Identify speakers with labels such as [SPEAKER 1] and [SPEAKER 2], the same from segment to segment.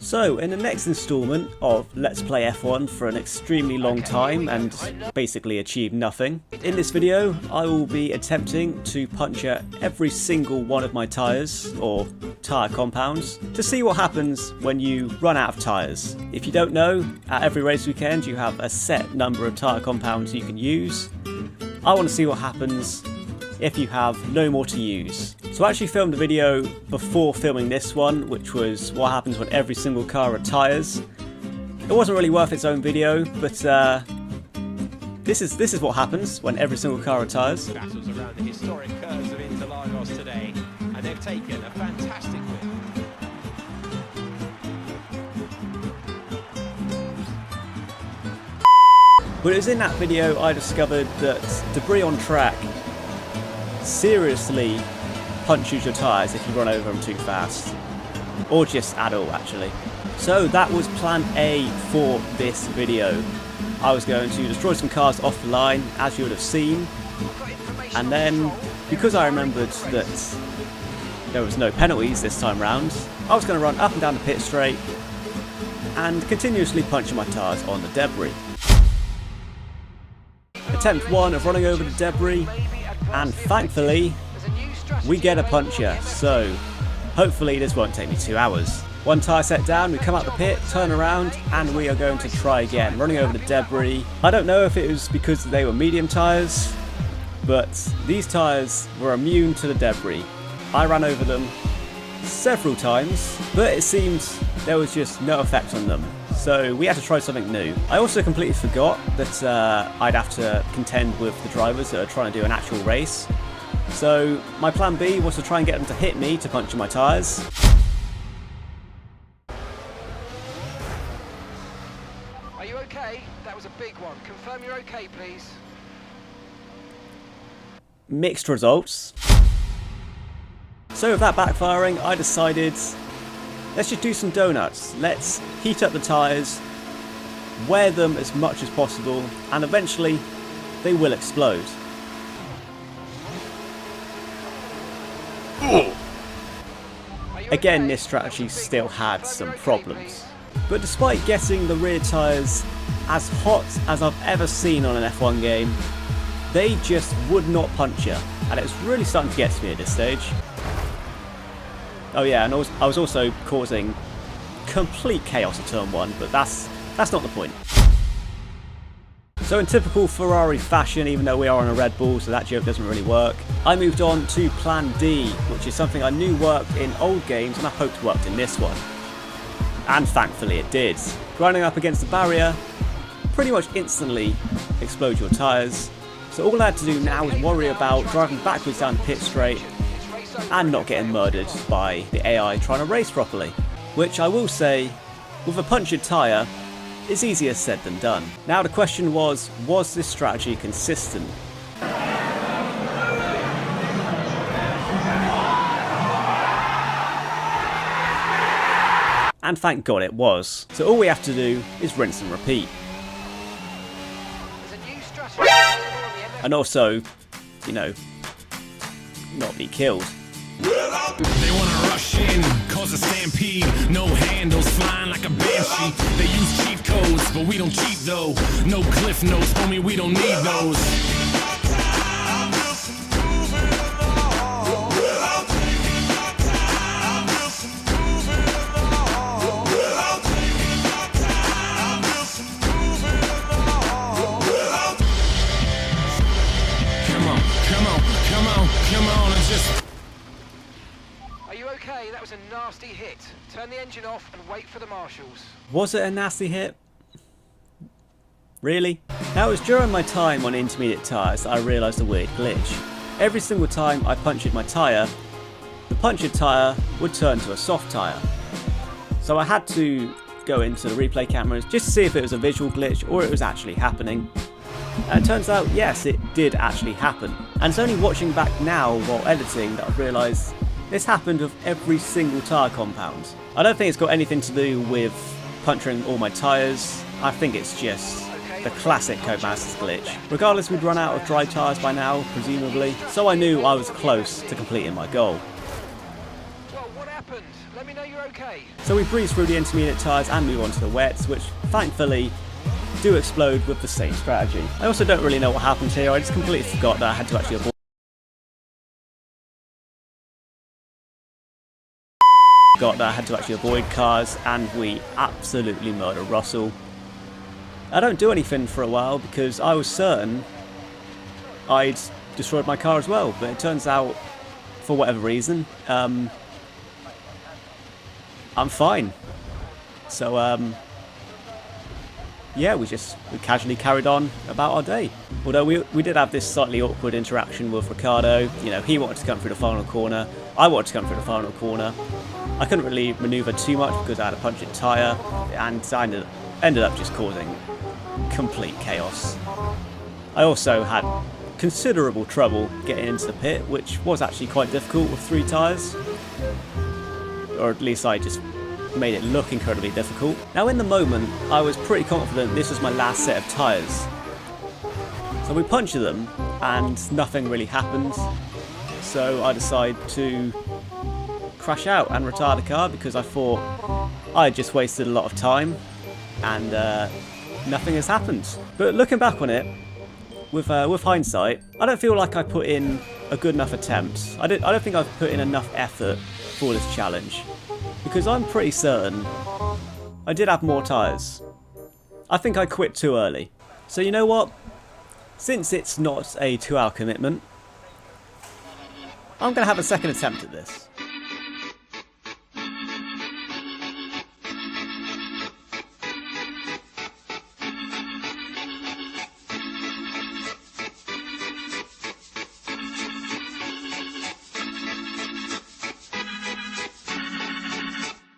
[SPEAKER 1] So, in the next instalment of Let's Play F1 for an extremely long time and basically achieve nothing, in this video I will be attempting to puncture every single one of my tyres, or tyre compounds, to see what happens when you run out of tyres. If you don't know, at every race weekend you have a set number of tyre compounds you can use. I want to see what happens if you have no more to use. So I actually filmed a video before filming this one, which was what happens when every single car had tyres. It wasn't really worth its own video, but this is what happens when every single car had tyres.
[SPEAKER 2] Battles around the historic curves of Interlagos today, and they've taken a fantastic win.
[SPEAKER 1] But it was in that video I discovered that debris on track seriously punctures your tyres if you run over them too fast, or just at all actually. So that was plan A for this video. I was going to destroy some cars off the line, as you would have seen, and then because I remembered that there was no penalties this time round, I was going to run up and down the pit straight and continuously puncture my tyres on the debris. Attempt 1 of running over the debris, and thankfully we get a puncture, so hopefully this won't take me 2 hours. One tyre set down, we come out the pit, turn around, and we are going to try again, running over the debris. I don't know if it was because they were medium tyres, but these tyres were immune to the debris. I ran over them several times, but it seems there was just no effect on them. So we had to try something new. I also completely forgot that I'd have to contend with the drivers that are trying to do an actual race. So my plan B was to try and get them to hit me to puncture my tyres.
[SPEAKER 3] Are you okay? That was a big one. Confirm you're okay, please.
[SPEAKER 1] Mixed results. So with that backfiring, I decided, let's just do some donuts. Let's heat up the tyres, wear them as much as possible, and eventually they will explode. Again, this strategy still had some problems. But despite getting the rear tyres as hot as I've ever seen on an F1 game, they just would not puncture, and it's really starting to get to me at this stage. Oh yeah, and I was also causing complete chaos at turn 1, but that's not the point. So in typical Ferrari fashion, even though we are on a Red Bull, so that joke doesn't really work, I moved on to plan D, which is something I knew worked in old games and I hoped worked in this one. And thankfully it did. Grinding up against the barrier pretty much instantly explodes your tyres, so all I had to do now was worry about driving backwards down the pit straight and not getting murdered by the AI trying to race properly. Which I will say, with a punctured tyre, is easier said than done. Now the question was this strategy consistent? And thank God it was. So all we have to do is rinse and repeat. And also, you know, not be killed.
[SPEAKER 4] They wanna rush in, cause a stampede. No handles flying like a banshee. They use cheat codes, but we don't cheat though. No cliff notes, homie, we don't need those. Come on, and just...
[SPEAKER 3] Are you okay? That was a nasty hit. Turn the engine off and wait for the marshals.
[SPEAKER 1] Was it a nasty hit? Really? Now it was during my time on intermediate tyres that I realised a weird glitch. Every single time I punctured my tyre, the punctured tyre would turn to a soft tyre. So I had to go into the replay cameras just to see if it was a visual glitch or it was actually happening. And it turns out, yes, it did actually happen. And it's only watching back now while editing that I've realised this happened with every single tyre compound. I don't think it's got anything to do with puncturing all my tyres. I think it's just the classic Codemasters glitch. Regardless, we'd run out of dry tyres by now, presumably, so I knew I was close to completing my goal.
[SPEAKER 3] Well, what happened? Let me know you're okay.
[SPEAKER 1] So we breeze through the intermediate tyres and move on to the wets, which thankfully do explode with the same strategy. I also don't really know what happened here. I just completely forgot that I had to actually avoid cars, and we absolutely murder Russell. I don't do anything for a while because I was certain I'd destroyed my car as well, but it turns out, for whatever reason, I'm fine. So yeah, we casually carried on about our day. Although we did have this slightly awkward interaction with Ricardo. You know, he wanted to come through the final corner, I wanted to come through the final corner. I couldn't really manoeuvre too much because I had a punctured tyre, and I ended up just causing complete chaos. I also had considerable trouble getting into the pit, which was actually quite difficult with 3 tyres. Or at least I just made it look incredibly difficult. Now in the moment, I was pretty confident this was my last set of tyres. So we punctured them and nothing really happened. So I decided to crash out and retire the car because I thought I had just wasted a lot of time and nothing has happened. But looking back on it, with hindsight, I don't feel like I put in a good enough attempt. I don't think I've put in enough effort for this challenge, because I'm pretty certain I did have more tyres. I think I quit too early. So you know what? Since it's not a 2-hour commitment, I'm going to have a second attempt at this.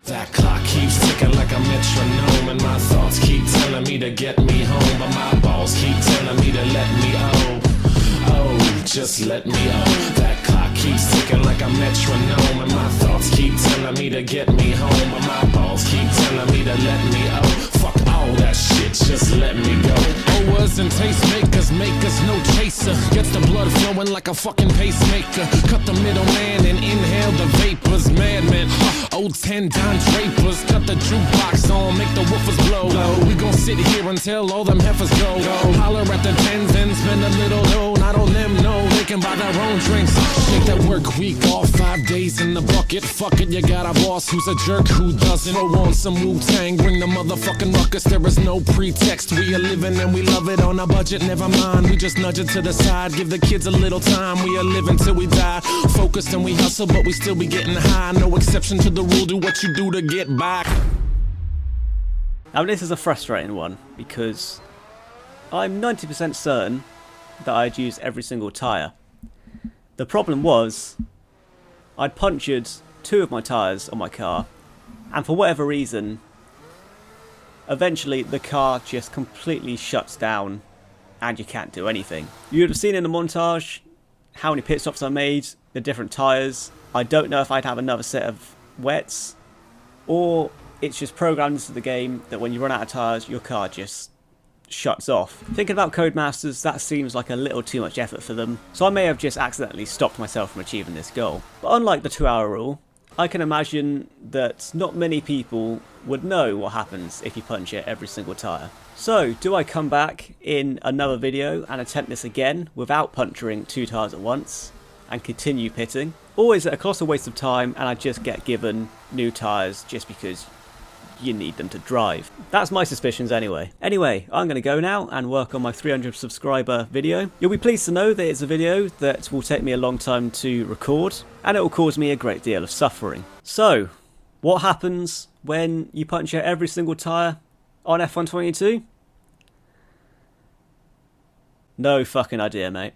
[SPEAKER 4] That clock keeps ticking like a metronome, and my thoughts keep telling me to get me home, but my balls keep telling me to let me just let me That clock keeps ticking like a metronome, and my thoughts keep telling me to get me home, but my balls keep telling me to let me Fuck all that shit, just let me go. Owers and tastemakers make us no chaser. Gets the blood flowing like a fucking pacemaker. Cut the middleman and inhale the vapors. Madman, old 10 Don Drapers. Cut the jukebox on, make the woofers blow. We gon' sit here until all them heifers go. Holler at the tens and spend a little dough. Not on them, no, they can buy their own drinks. Take that work week off, 5 days in the bucket. Fuck it, you got a boss who's a jerk who doesn't. Throw on some Wu-Tang, bring the motherfucking ruckus. There is no pretext, we are living and we love it on a budget. Never mind, we just nudge it to the side. Give the kids a little time, we are living till we die. Focused and we hustle, but we still be getting high. No exception to the rule, do what you do to get by.
[SPEAKER 1] Now this is a frustrating one, because I'm 90% certain that I'd used every single tyre. The problem was, I'd punctured 2 of my tyres on my car, and for whatever reason, eventually the car just completely shuts down and you can't do anything. You would have seen in the montage how many pit stops I made, the different tyres. I don't know if I'd have another set of wets, or it's just programmed into the game that when you run out of tyres, your car just shuts off. Thinking about Codemasters, that seems like a little too much effort for them, so I may have just accidentally stopped myself from achieving this goal. But unlike the 2-hour rule, I can imagine that not many people would know what happens if you puncture every single tyre. So, do I come back in another video and attempt this again without puncturing 2 tyres at once and continue pitting? Or is it a colossal waste of time and I just get given new tyres just because you need them to drive? That's my suspicions anyway. Anyway, I'm going to go now and work on my 300 subscriber video. You'll be pleased to know that it's a video that will take me a long time to record, and it will cause me a great deal of suffering. So, what happens when you puncture every single tyre on F1 22? No fucking idea, mate.